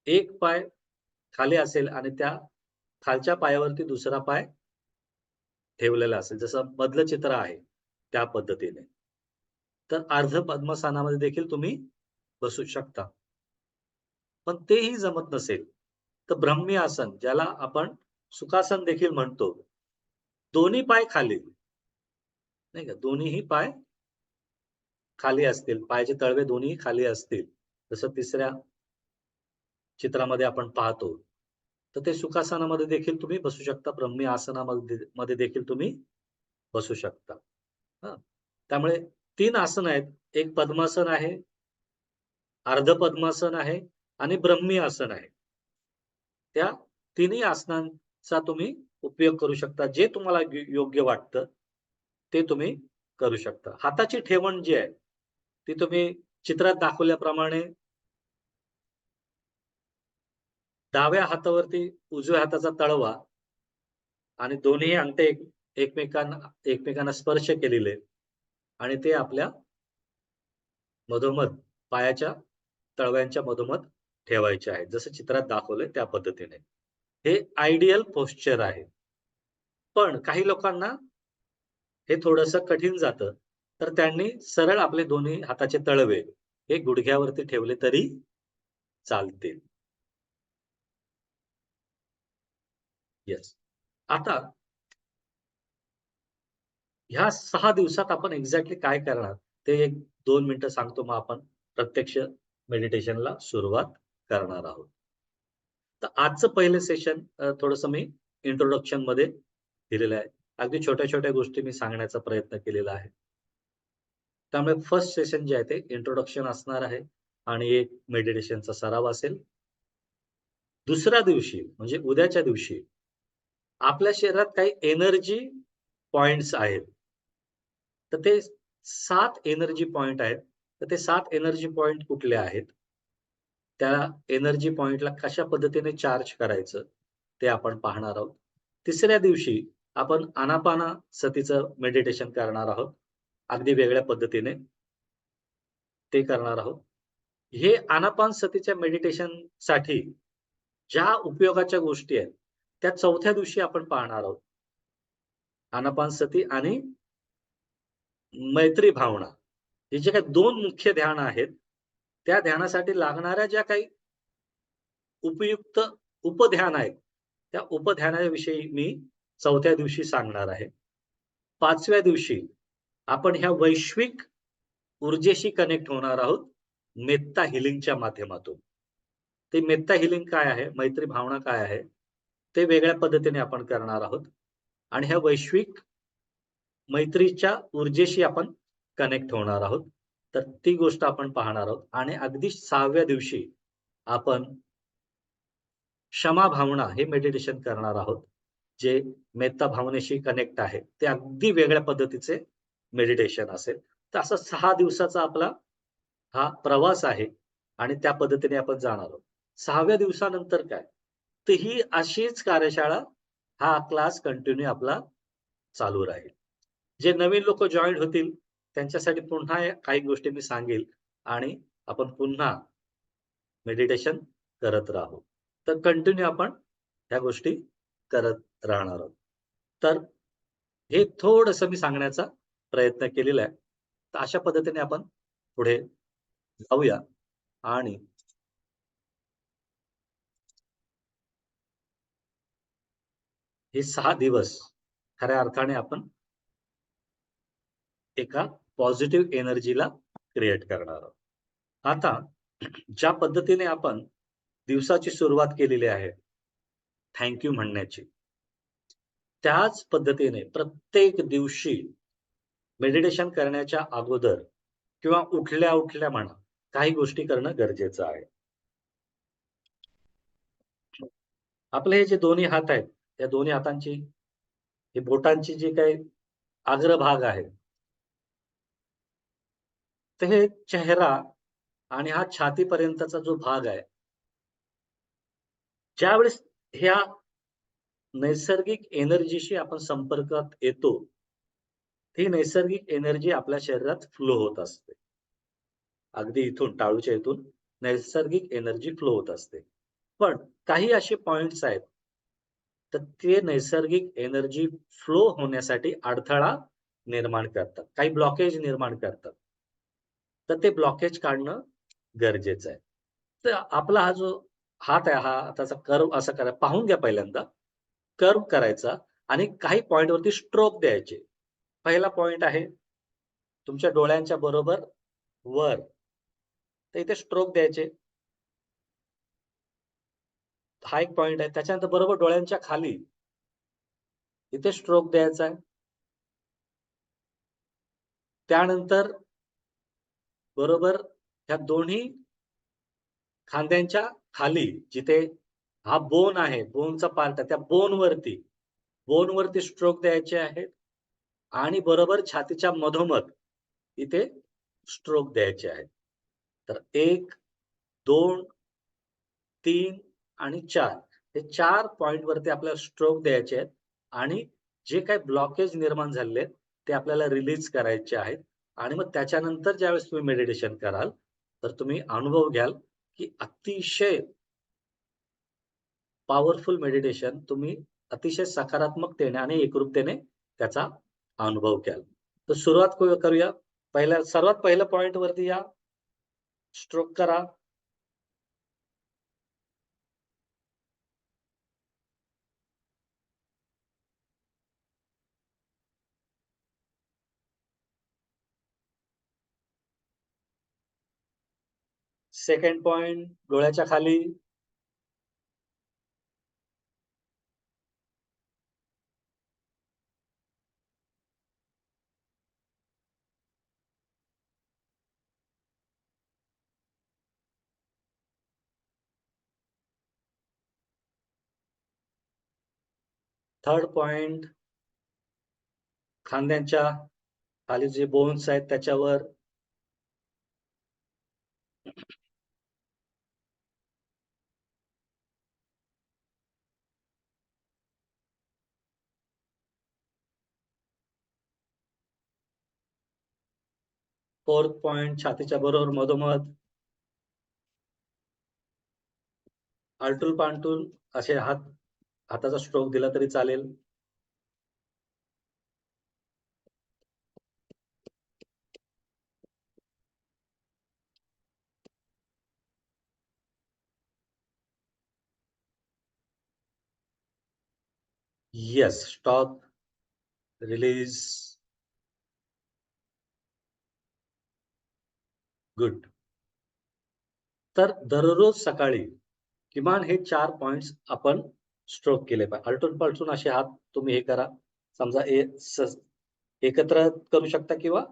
एक पाय खाली असेल आणि त्या खालच्या पायावरती दुसरा पाय ठेवलेला असेल. जसं मधलं चित्र आहे त्या पद्धतीने. तर अर्ध पद्मासनामध्ये देखील तुम्ही बसू शकता. पण तेही जमत नसेल, तर ब्रह्मी आसन ज्याला आपण सुखासन देखील म्हणतो. दोन्ही पाय खाली, नाही का? दोन्हीही पाय खाली असतील. पायाचे तळवे दोन्ही खाली असतील. जसं तिसऱ्या चित्रामध्ये आपण पाहतो. तर ते सुखासनामध्ये देखील तुम्ही बसू शकता. ब्रह्मी आसनामध्ये देखील तुम्ही बसू शकता. हां. त्यामुळे 3 आसन आहेत. एक पद्मासन आहे, अर्ध पद्मासन आहे आणि ब्रह्मी आसन आहे. त्या तिन्ही आसनांचा तुम्ही उपयोग करू शकता. जे तुम्हाला योग्य वाटतं, ते तुम्ही करू शकता. हाताची ठेवण जी आहे, ती तुम्ही चित्रात दाखवल्याप्रमाणे डाव्या हातावरती उजव्या हाताचा तळवा आणि दोन्ही अंगठे एकमेकांना स्पर्श केलेले आणि ते आपल्या मधोमध पायाच्या तळव्यांच्या मधोमध ठेवायचे आहेत. जसं चित्रात दाखवलंय त्या पद्धतीने. हे आयडियल पोश्चर आहे. पण काही लोकांना हे थोडंसं कठीण जातं. तर त्यांनी सरळ आपले दोन्ही हाताचे तळवे हे गुडघ्यावरती ठेवले तरी चालतील. येस. आता ह्या 6 दिवसात आपण एक्झॅक्टली काय करणार? ते एक 2 मिनिटं सांगतो, मग आपण प्रत्यक्ष मेडिटेशनला सुरुवात करणार आहोत. तर आजचं पहिलं सेशन थोडंसं मी इंट्रोडक्शनमध्ये दिलेलं आहे. अगदी छोट्या-छोट्या गोष्टी मी सांगण्याचा प्रयत्न केलेला आहे. त्यामुळे फर्स्ट सेशन जे आहे ते इंट्रोडक्शन असणार आहे आणि एक मेडिटेशनचा सराव असेल. दुसऱ्या दिवशी म्हणजे उद्याच्या दिवशी आपल्या शरीरात काही एनर्जी पॉइंट्स आहेत. तर ते 7 एनर्जी पॉइंट आहेत. तर ते 7 एनर्जी पॉइंट कुठले आहेत? त्या एनर्जी पॉइंटला कशा पद्धतीने चार्ज करायचं, ते आपण पाहणार आहोत. तिसऱ्या दिवशी आपण आनापानसतीचं मेडिटेशन करणार आहोत. अगदी वेगळ्या पद्धतीने ते करणार आहोत. हे आनापानसतीच्या मेडिटेशनसाठी ज्या उपयोगाच्या गोष्टी आहेत, त्या चौथ्या दिवशी आपण पाहणार आहोत. आनापानसती आणि मैत्री भावना. हे जे काही 2 मुख्य ध्यान आहेत, त्या ध्यानासाठी लागणाऱ्या ज्या काही उपयुक्त उपध्यान आहेत, त्या उपध्यानाविषयी मी चौथ्या दिवशी सांगणार आहे. 5व्या दिवशी आपण ह्या वैश्विक ऊर्जेशी कनेक्ट होणार आहोत, मेत्ता हीलिंगच्या माध्यमातून. ते मेत्ता हीलिंग काय आहे? मैत्री भावना काय आहे? ते वेगळ्या पद्धतीने आपण करणार आहोत आणि ह्या वैश्विक मैत्रीच्या ऊर्जेशी आपण कनेक्ट होणार आहोत. तर ती गोष्ट आपण पाहणार आहोत आणि अगदी 6व्या दिवशी आपण क्षमा भावना हे मेडिटेशन करणार आहोत. जे मेत्ता भावनेशी कनेक्ट आहे. ते अगदी वेगळ्या पद्धतीचे मेडिटेशन असेल. तर असा 6 दिवसाचा आपला हा प्रवास आहे आणि त्या पद्धतीने आपण जाणार आहोत. 6व्या दिवसानंतर काय? तर ही अशीच कार्यशाळा, हा क्लास कंटिन्यू आपला चालू राहील. जे नवीन लोकं जॉइन होतील, त्यांच्यासाठी पुन्हा काही गोष्टी मी सांगेल आणि आपण पुन्हा मेडिटेशन करत राहू. तर कंटिन्यू आपण ह्या गोष्टी करत राहणार आहोत. तर हे थोडंसं मी सांगण्याचा प्रयत्न केलेला आहे. तर अशा पद्धतीने आपण पुढे जाऊया आणि हे 6 दिवस खऱ्या अर्थाने आपण एका पॉझिटिव्ह एनर्जीला क्रिएट करणार आहोत. आता ज्या पद्धतीने आपण दिवसाची सुरुवात केलेली आहे, थँक यू म्हणण्याची, त्याच पद्धतीने प्रत्येक दिवशी मेडिटेशन करण्याच्या अगोदर किंवा उठल्या-उठल्या म्हणा, काही गोष्टी करणं गरजेचं आहे. आपले हे जे दोन्ही हात आहेत, या दोन्ही हातांची, हे बोटांची जी काही अग्रभाग आहे, तर हे चेहरा आणि हा छातीपर्यंतचा जो भाग आहे, ज्यावेळेस ह्या नैसर्गिक एनर्जीशी आपण संपर्कात येतो, ती नैसर्गिक एनर्जी आपल्या शरीरात फ्लो होत असते. अगदी इथून टाळूच्या इथून नैसर्गिक एनर्जी फ्लो होत असते. पण काही असे पॉइंट्स आहेत, तर ते नैसर्गिक एनर्जी फ्लो होण्यासाठी अडथळा निर्माण करतात. काही ब्लॉकेज निर्माण करतात. तर ते ब्लॉकेज काढणं गरजेचं आहे. तर आपला हा जो हात आहे, हा त्याचा कर्व असा करा, पाहून घ्या पहिल्यांदा. कर्व करायचा आणि काही पॉइंटवरती स्ट्रोक द्यायचे. पहिला पॉइंट आहे तुमच्या डोळ्यांच्या बरोबर वर. तर इथे स्ट्रोक द्यायचे. हा एक पॉइंट आहे. त्याच्यानंतर बरोबर डोळ्यांच्या खाली इथे स्ट्रोक द्यायचा आहे. त्यानंतर बरोबर ह्या दोन्ही खांद्यांच्या खाली जिथे हा बोन आहे, बोनचा पार्ट आहे, त्या बोनवरती स्ट्रोक द्यायचे आहेत आणि बरोबर छातीच्या मधोमध इथे स्ट्रोक द्यायचे आहेत. तर 1, 2, 3 आणि 4 हे 4 पॉइंटवरती आपल्याला स्ट्रोक द्यायचे आहेत आणि जे काही ब्लॉकेज निर्माण झालेले आहेत, ते आपल्याला रिलीज करायचे आहेत आणि मग त्याच्यानंतर ज्यावेळेस तुम्ही मेडिटेशन कराल, तर तुम्ही अनुभव घ्याल, की अतिशय पॉवरफुल मेडिटेशन तुम्ही अतिशय सकारात्मकतेने आणि एकरूपतेने त्याचा अनुभव घ्याल. तर सुरुवात करूया. सर्वात पहिल्या पॉइंटवरती या. स्ट्रोक करा. सेकंड पॉइंट डोळ्याच्या खाली. थर्ड पॉइंट खांद्यांच्या खाली जे बोन्स आहेत त्याच्यावर. फोर्थ पॉइंट छातीच्या बरोबर मधोमध. आलटून पालटून असे हाताचा स्ट्रोक दिला तरी चालेल. येस. स्टॉप. रिलीज. गुड. तर दररोज सकाळी किमान हे 4 पॉइंट्स आपण स्ट्रोक केले पाहिजे. आलटून-पालटून असे हात तुम्ही हे करा. समजा एकत्र करू शकता किंवा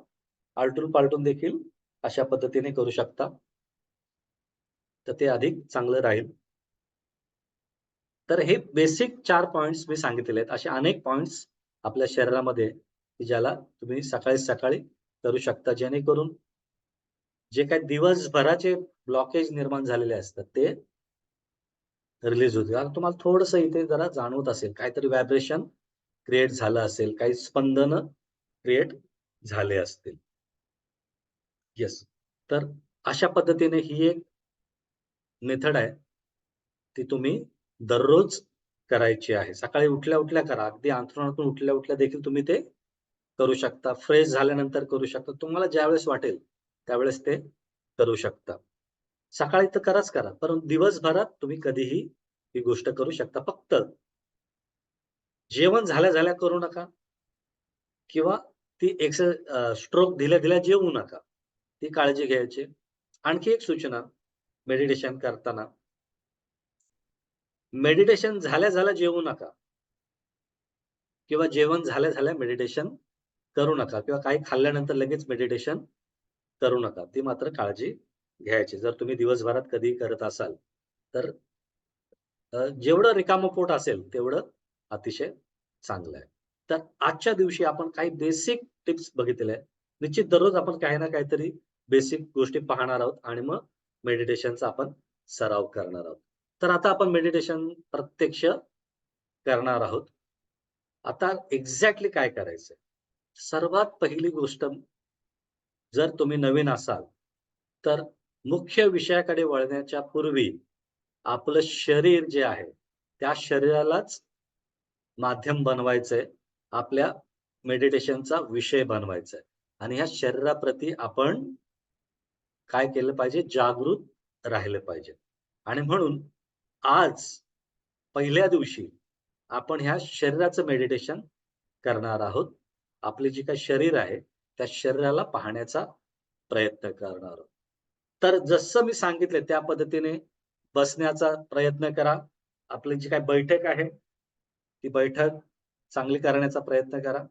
आलटून-पालटून देखील अशा पद्धतीने करू शकता. तर ते अधिक चांगलं राहील. तर हे बेसिक 4 पॉइंट्स मी सांगितलेले आहेत. असे अनेक पॉइंट्स आपल्या शरीरामध्ये की ज्याला तुम्ही सकाळी-सकाळी करू शकता. जेणेकरून जे काही दिवसभराचे ब्लॉकेज निर्माण झालेले असतात ते रिलीज होतील. आता तुम्हाला थोडंसं इथे जरा जाणवत असेल, काहीतरी व्हायब्रेशन क्रिएट झालं असेल, काही स्पंदनं क्रिएट झाले असतील. येस. तर अशा पद्धतीने ही एक मेथड आहे. ती तुम्ही दररोज करायची आहे. सकाळी उठल्या-उठल्या करा. अगदी अंथरुणातून उठल्या-उठल्या देखील तुम्ही ते करू शकता. फ्रेश झाल्यानंतर करू शकता. तुम्हाला ज्यावेळेस वाटेल त्यावेळेस ते करू शकता. सकाळी तर करा, परंतु दिवसभरात तुम्ही कधीही ही गोष्ट करू शकता. फक्त जेवण झाल्या-झाल्या करू नका. किंवा ती स्ट्रोक दिल्या-दिल्या जेवू नका. ती काळजी घ्यायची. आणखी एक सूचना मेडिटेशन करताना, मेडिटेशन झाल्या-झाल्या जेवू नका किंवा जेवण झाल्या-झाल्या मेडिटेशन करू नका किंवा काही खाल्ल्यानंतर लगेच मेडिटेशन करू नका. ती मात्र काळजी घ्यायची. जर तुम्ही दिवसभरात कधीही करत असाल, तर जेवढं रिकामं पोट असेल, तेवढं अतिशय चांगलं आहे. तर आजच्या दिवशी आपण काही बेसिक टिप्स बघितलेल्या आहेत. निश्चित दररोज आपण काही ना काहीतरी बेसिक गोष्टी पाहणार आहोत आणि मग मेडिटेशनचा आपण सराव करणार आहोत. तर आता आपण मेडिटेशन प्रत्यक्ष करणार आहोत. आता एक्झॅक्टली काय करायचंय? सर्वात पहिली गोष्ट, जर तुम्ही नवीन असाल, तर मुख्य विषयाकडे वळण्याच्या पूर्वी आपलं शरीर जे आहे, त्या शरीरालाच माध्यम बनवायचंय. आपल्या मेडिटेशनचा विषय बनवायचा आहे आणि ह्या शरीराप्रती आपण काय केलं पाहिजे? जागृत राहिलं पाहिजे. आणि म्हणून आज पहिल्या दिवशी आपण ह्या शरीराचं मेडिटेशन करणार आहोत. आपले जे काही शरीर आहे, त्या शरीराला पाहण्याचा प्रयत्न करणार आहोत. तर जसं मी सांगितलं त्या पद्धतीने बसण्याचा प्रयत्न करा. आपली जी काही बैठक आहे, ती बैठक चांगली करण्याचा प्रयत्न करा.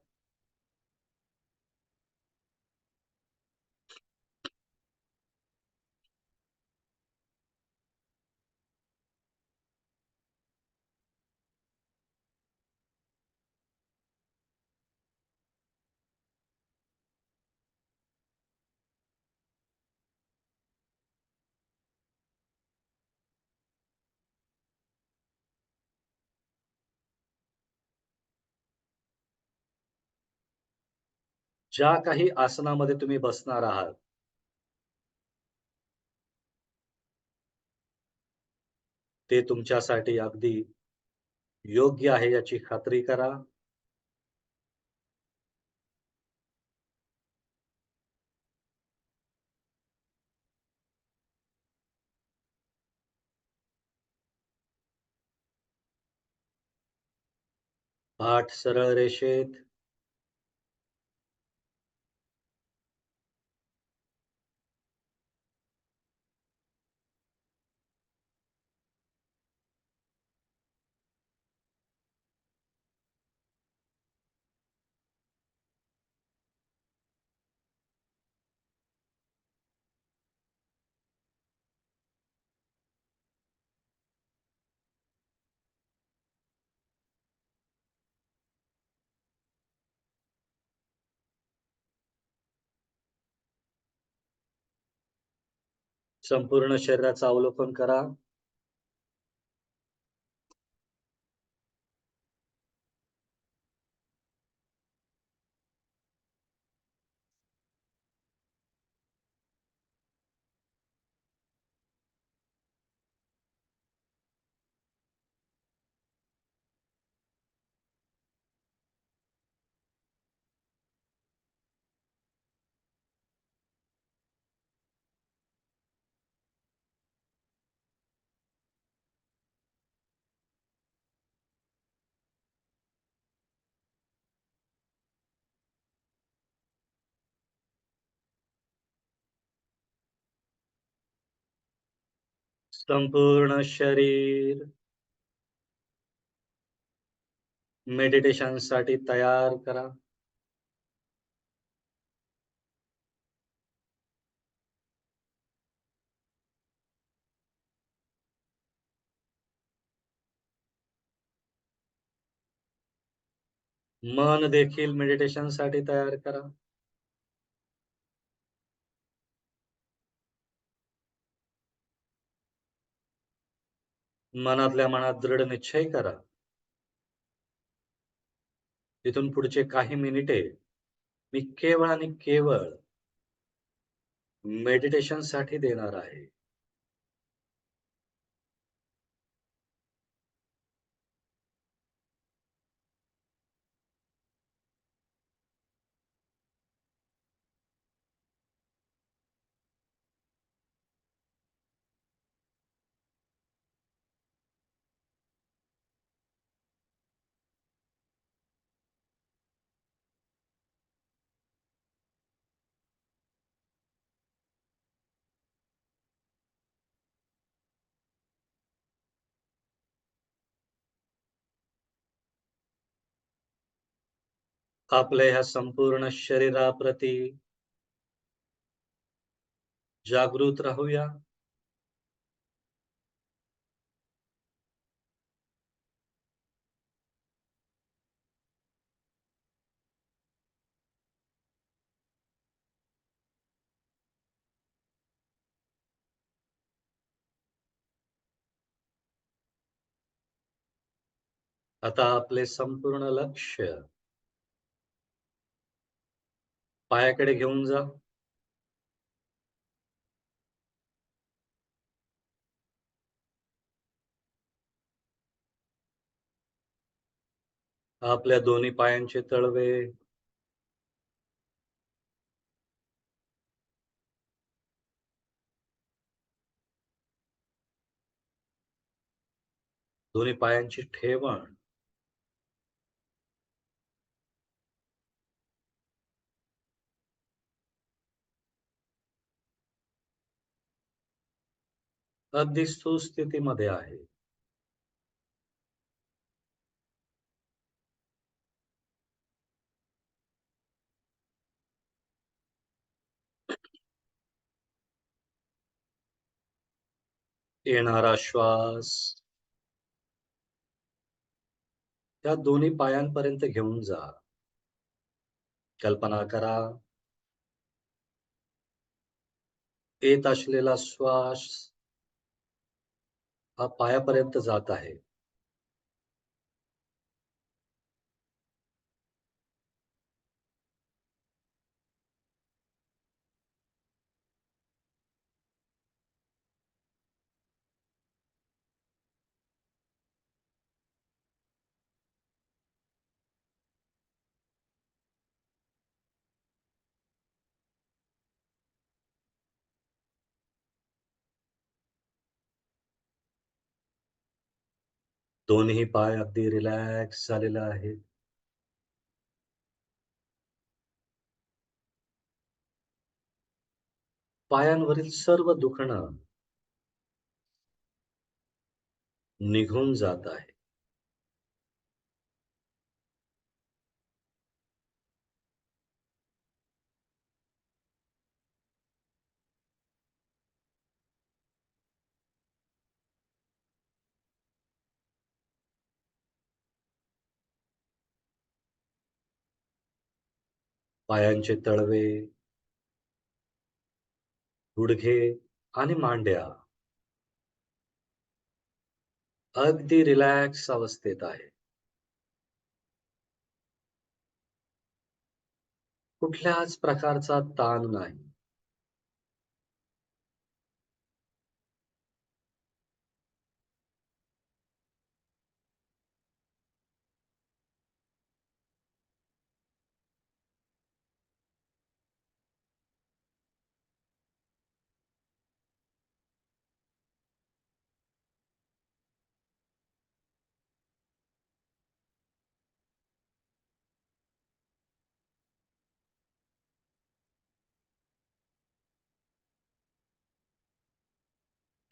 ज्या काही आसनामध्ये तुम्ही बसणार आहात, ते तुमच्यासाठी अगदी योग्य आहे याची खात्री करा. पाठ सरळ रेषेत, संपूर्ण शरीराचं अवलोकन करा. संपूर्ण शरीर मेडिटेशनसाठी तयार करा. मन देखील मेडिटेशनसाठी तयार करा. मनातल्या मनात दृढ निश्चय करा. तिथून पुढचे काही मिनिटे मी केवळ आणि केवळ मेडिटेशनसाठी देणार आहे. आपल्या ह्या संपूर्ण शरीराप्रती जागृत राहूया. आता आपले संपूर्ण लक्ष पायाकडे घेऊन जा. आपल्या दोन्ही पायांचे तळवे, दोन्ही पायांची ठेवण, अगदी सुस्थितीमध्ये आहे. येणारा श्वास त्या दोन्ही पायांपर्यंत घेऊन जा. कल्पना करा, येत असलेला श्वास हा पायापर्यंत जात आहे. दोन्ही पाय अगदी रिलॅक्स झालेले आहेत. पायांवरील सर्व दुखणं निघून जात आहे. पायांचे तळवे, गुडघे आणि मांड्या अगदी रिलॅक्स अवस्थेत आहे. कुठल्याच प्रकारचा ताण नाही.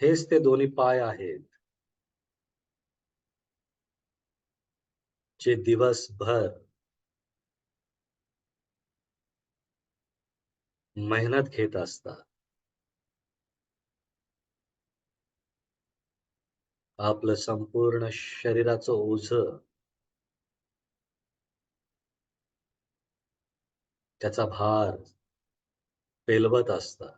हेच ते दोन्ही पाय आहेत, जे दिवसभर मेहनत घेत असतात. आपलं संपूर्ण शरीराचं ओझं, त्याचा भार पेलवत असतात.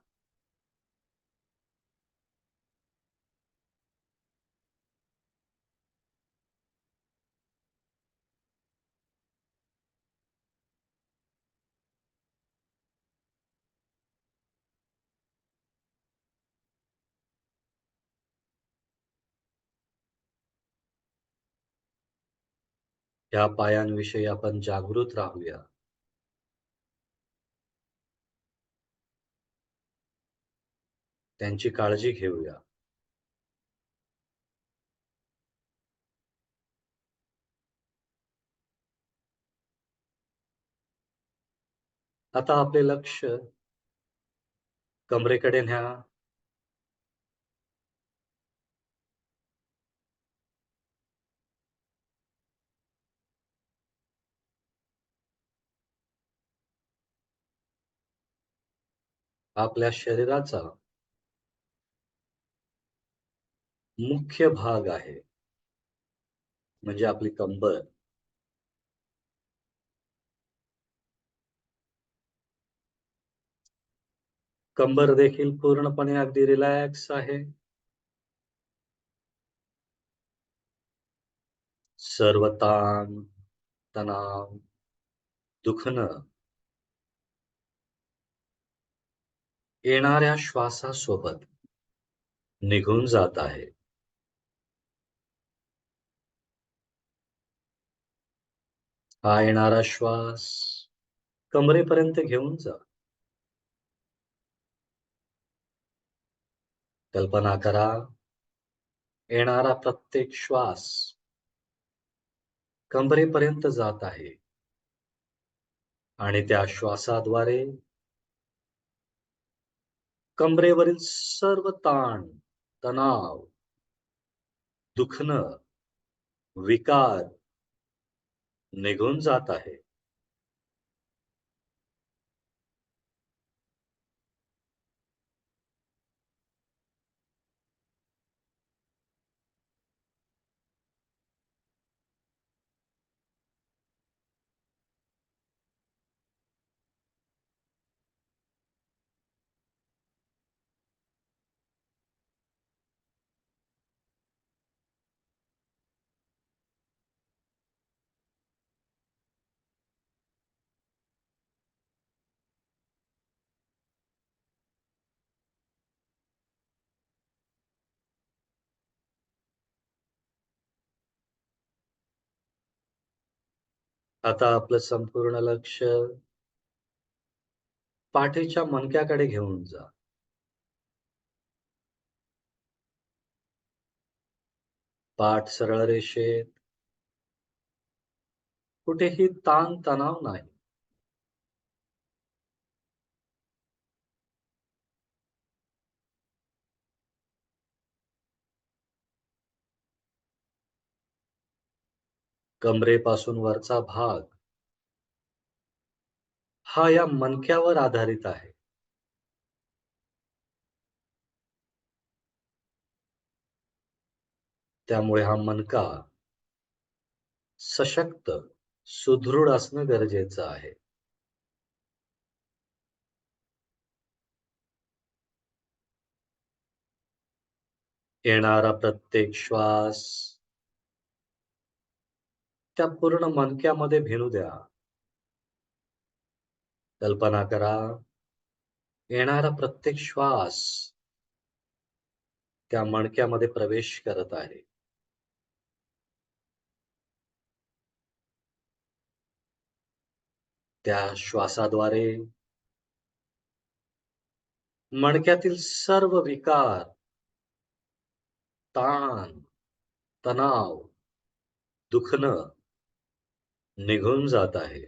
या पायांविषयी आपण जागृत राहूया. त्यांची काळजी घेऊया. आता आपले लक्ष कमरेकडे न्या. आपल्या शरीराचा मुख्य भाग आहे, म्हणजे आपली कंबर. कंबर देखील पूर्णपणे अगदी रिलॅक्स आहे. सर्व ताण, तणाव, दुखणं येणाऱ्या श्वासासोबत निघून जात आहे. हा येणारा श्वास कमरेपर्यंत घेऊन जा. कल्पना करा, येणारा प्रत्येक श्वास कमरेपर्यंत जात आहे आणि त्या श्वासाद्वारे कमरेवरील सर्व ताण, तणाव, दुखणं, विकार निघून जात आहे. आता आपलं संपूर्ण लक्ष पाठीच्या मणक्याकडे घेऊन जा. पाठ सरळ रेषेत, कुठेही ताण तणाव नाही. कमरेपासून वरचा भाग हा या मणक्यावर आधारित आहे. त्यामुळे हा मणका सशक्त, सुदृढ असणं गरजेचं आहे. येणारा प्रत्येक श्वास त्या पूर्ण मणक्यामध्ये भिनू द्या. कल्पना करा, येणारा प्रत्येक श्वास त्या मणक्यामध्ये प्रवेश करत आहे. त्या श्वासाद्वारे मणक्यातील सर्व विकार, ताण, तणाव, दुखणं निघून जात आहे.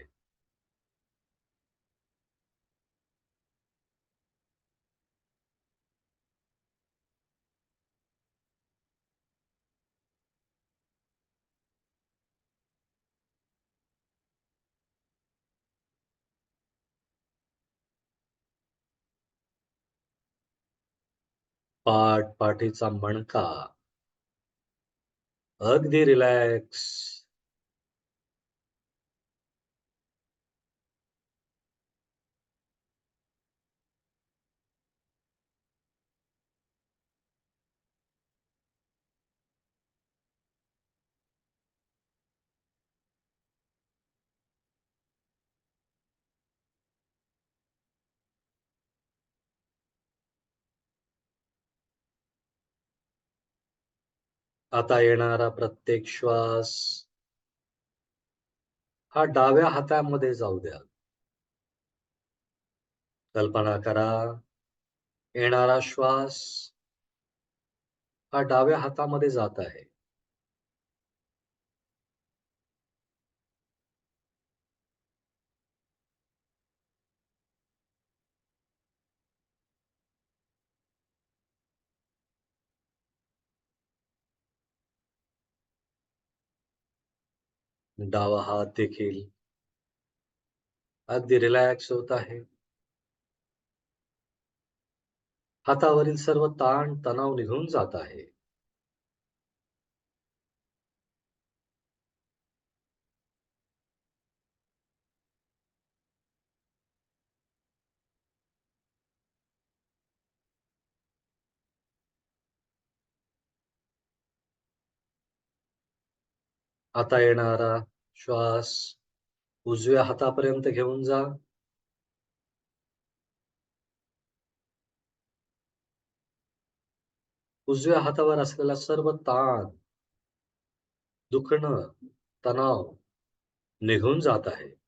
पाठीचा मणका अगदी रिलॅक्स. आता येणारा प्रत्येक श्वास हा डाव्या हातामध्ये जाऊ द्या. कल्पना करा, येणारा श्वास हा डाव्या हातामध्ये जात आहे. डावा हात देखील अगदी रिलॅक्स होत आहे. हातावरील सर्व ताण तणाव निघून जात आहे. आता येणारा श्वास उजव्या हातापर्यंत घेऊन जा. उजव्या हातावर असलेला सर्व ताण, दुखणं, तणाव निघून जात आहे.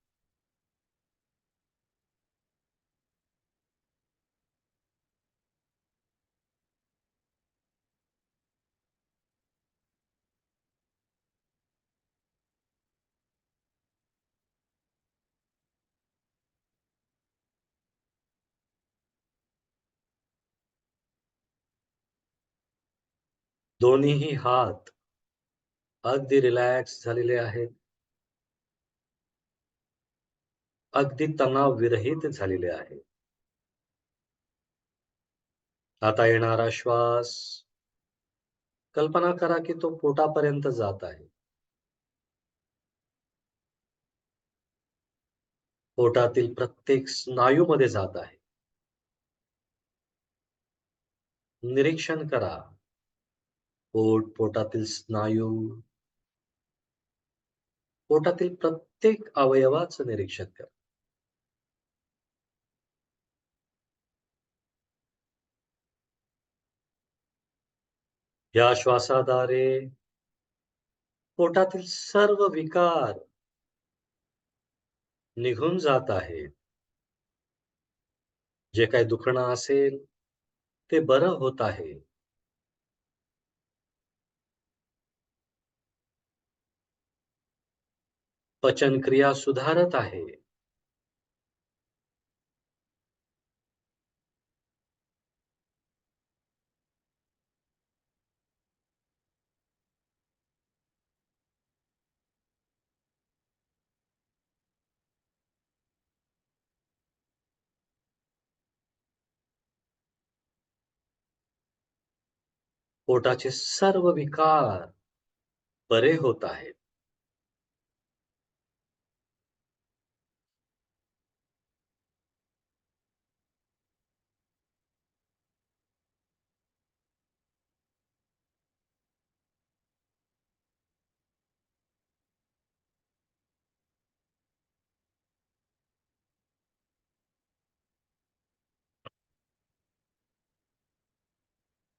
दोन्हीही हात अगदी रिलॅक्स झालेले आहेत. अगदी तणावविरहित झालेले आहेत. आता येणारा श्वास, कल्पना करा की तो पोटापर्यंत जात आहे. पोटातील प्रत्येक स्नायूमध्ये जात आहे. निरीक्षण करा. पोटातील स्नायू, पोटातील प्रत्येक अवयवाचं निरीक्षण करा. या श्वासाद्वारे पोटातील सर्व विकार निघून जात आहे. जे काही दुखणं असेल, ते बरं होत आहे. पचनक्रिया सुधारत आहे. पोटाचे सर्व विकार बरे होत आहेत.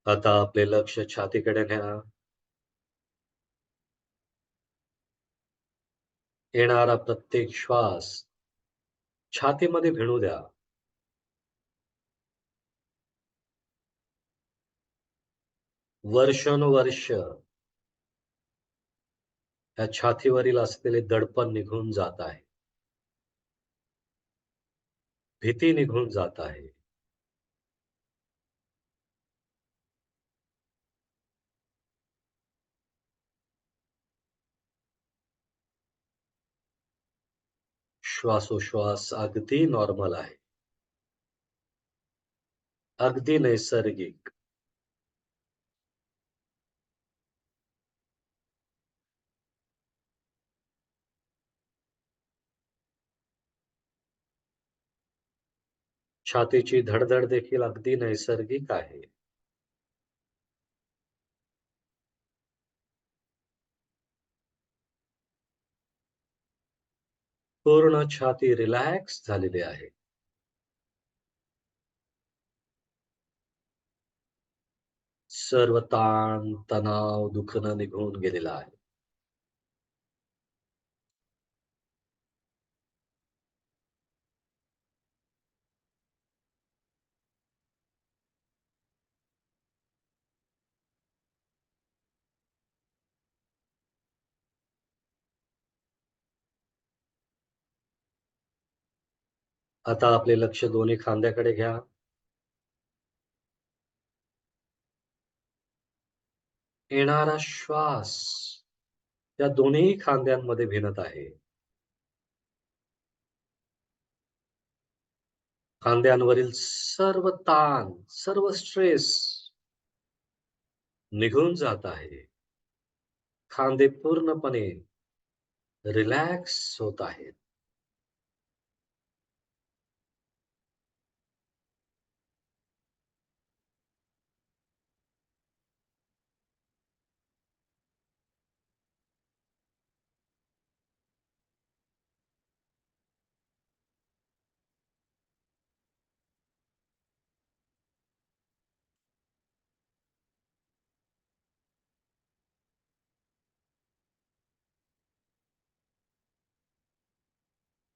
आता आपले लक्ष छातीकडे न्या. येणारा प्रत्येक श्वास छातीमध्ये भिनू द्या. वर्षानुवर्ष या छातीवरील असलेले दडपण निघून जात आहे. भीती निघून जात आहे. श्वासोश्वास अगदी नॉर्मल आहे. अगदी नैसर्गिक. छातीची धडधड देखील अगदी नैसर्गिक आहे. पूर्ण छाती रिलॅक्स झालेली आहे. सर्व ताण, तणाव, दुखणं निघून गेलेलं आहे. आता आपले लक्ष दोन्ही खांद्याकडे घ्या. येणारा श्वास या दोन्ही खांद्यांमध्ये भिनत आहे. खांद्यांवरील सर्व ताण, सर्व स्ट्रेस निघून जात आहे. खांदे पूर्णपणे रिलॅक्स होत आहेत.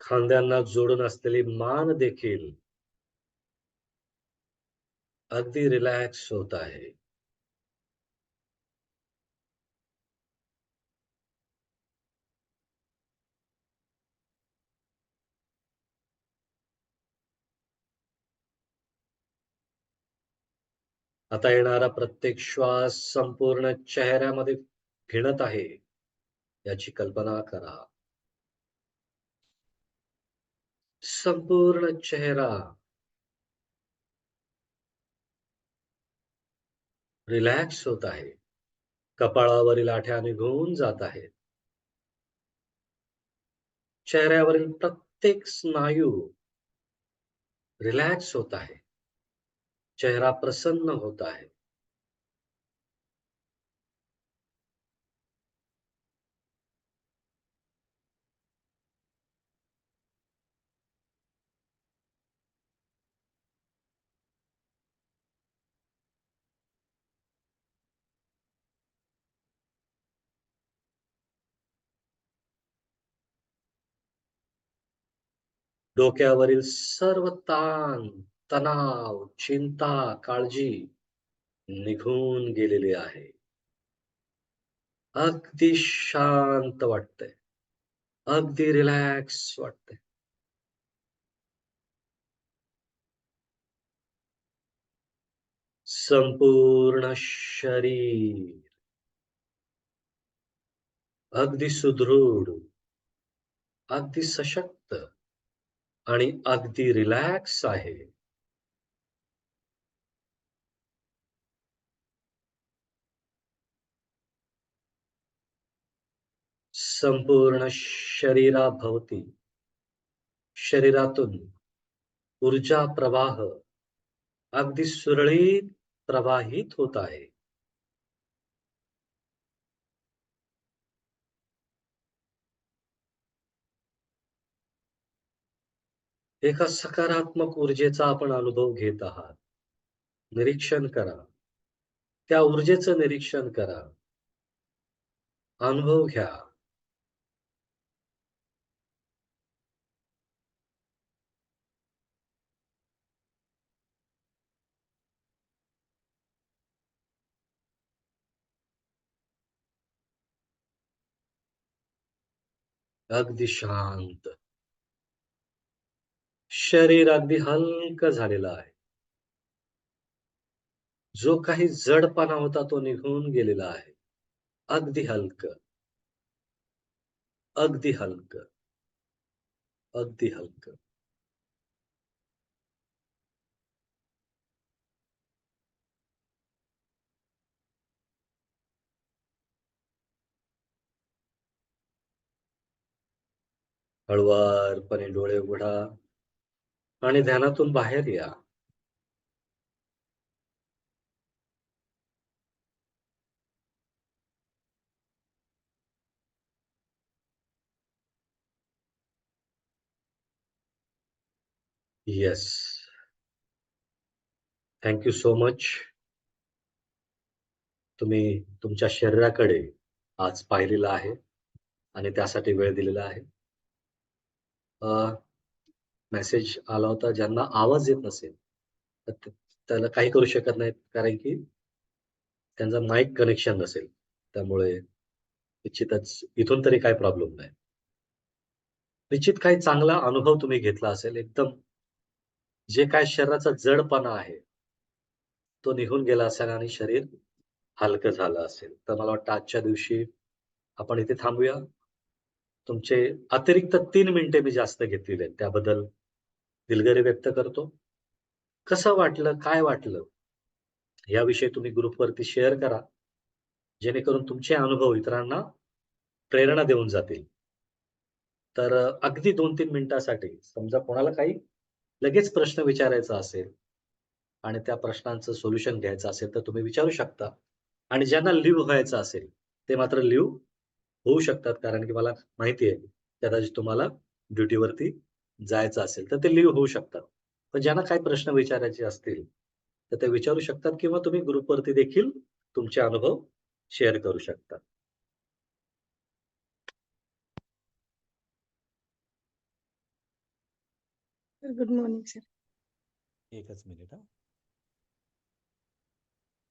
खांद्यांना जोडून असलेली मान देखील अगदी रिलॅक्स होत आहे. आता येणारा प्रत्येक श्वास संपूर्ण चेहऱ्यामध्ये भिनत आहे, याची कल्पना करा. संपूर्ण चेहरा रिलॅक्स होत आहे. कपाळावरील आठ्या निघून जात आहेत. चेहऱ्यावरील प्रत्येक स्नायू रिलॅक्स होत आहे. चेहरा प्रसन्न होत आहे. डोक्यावरील सर्व ताण, तणाव, चिंता, काळजी निघून गेलेली आहे. अगदी शांत वाटतंय. अगदी रिलॅक्स वाटतंय. संपूर्ण शरीर अगदी सुदृढ, अगदी सशक्त आणि अगदी रिलॅक्स आहे. संपूर्ण शरीराभोवती, शरीरातून ऊर्जा प्रवाह अगदी सुरळीत प्रवाहित होत आहे. एका सकारात्मक ऊर्जेचा आपण अनुभव घेत आहात. निरीक्षण करा. त्या ऊर्जेचं निरीक्षण करा. अनुभव घ्या. अगदी शांत. शरीर अगदी हलकं झालेलं आहे. जो काही जडपणा होता तो निघून गेलेला आहे. अगदी हलकं, अगदी हलकं, अगदी हलकं. हळुवारपणे डोळे उघडा आणि ध्यानातून बाहेर या. Yes. Thank you so much. तुम्ही तुमच्या शरीराकडे आज पाहिलेलं आहे आणि त्यासाठी वेळ दिलेला आहे. मेसेज आला होता, ज्यांना आवाज येत नसेल, तर त्याला काही करू शकत नाहीत, कारण की त्यांचा माईक कनेक्शन नसेल. त्यामुळे निश्चितच इथून तरी काही प्रॉब्लेम नाही. निश्चित काही चांगला अनुभव तुम्ही घेतला असेल. एकदम जे काही शरीराचा जडपणा आहे, तो निघून गेला असेल आणि शरीर हलकं झालं असेल. तर मला वाटतं आजच्या दिवशी आपण इथे थांबूया. तुमचे अतिरिक्त 3 मिनिटे मी जास्त घेतलेले आहेत. त्याबद्दल दिलगिरी व्यक्त करतो. कसं वाटलं, काय वाटलं, याविषयी तुम्ही ग्रुपवरती शेअर करा. जेणेकरून तुमचे अनुभव इतरांना प्रेरणा देऊन जातील. तर अगदी 2-3 मिनिटासाठी समजा कोणाला काही लगेच प्रश्न विचारायचा असेल आणि त्या प्रश्नांचं सोल्युशन घ्यायचं असेल, तर तुम्ही विचारू शकता. आणि ज्यांना लिव्ह व्हायचं असेल, ते मात्र लिव्ह होऊ शकतात. कारण की मला माहिती आहे, कदाचित तुम्हाला ड्युटीवरती जायचं असेल, तर ते लिव्ह होऊ शकतात. पण ज्यांना काही प्रश्न विचारायचे असतील, तर ते विचारू शकतात किंवा तुम्ही ग्रुपवरती देखील तुमचे अनुभव शेअर करू शकता. Good morning sir. एकच मिनिट हां.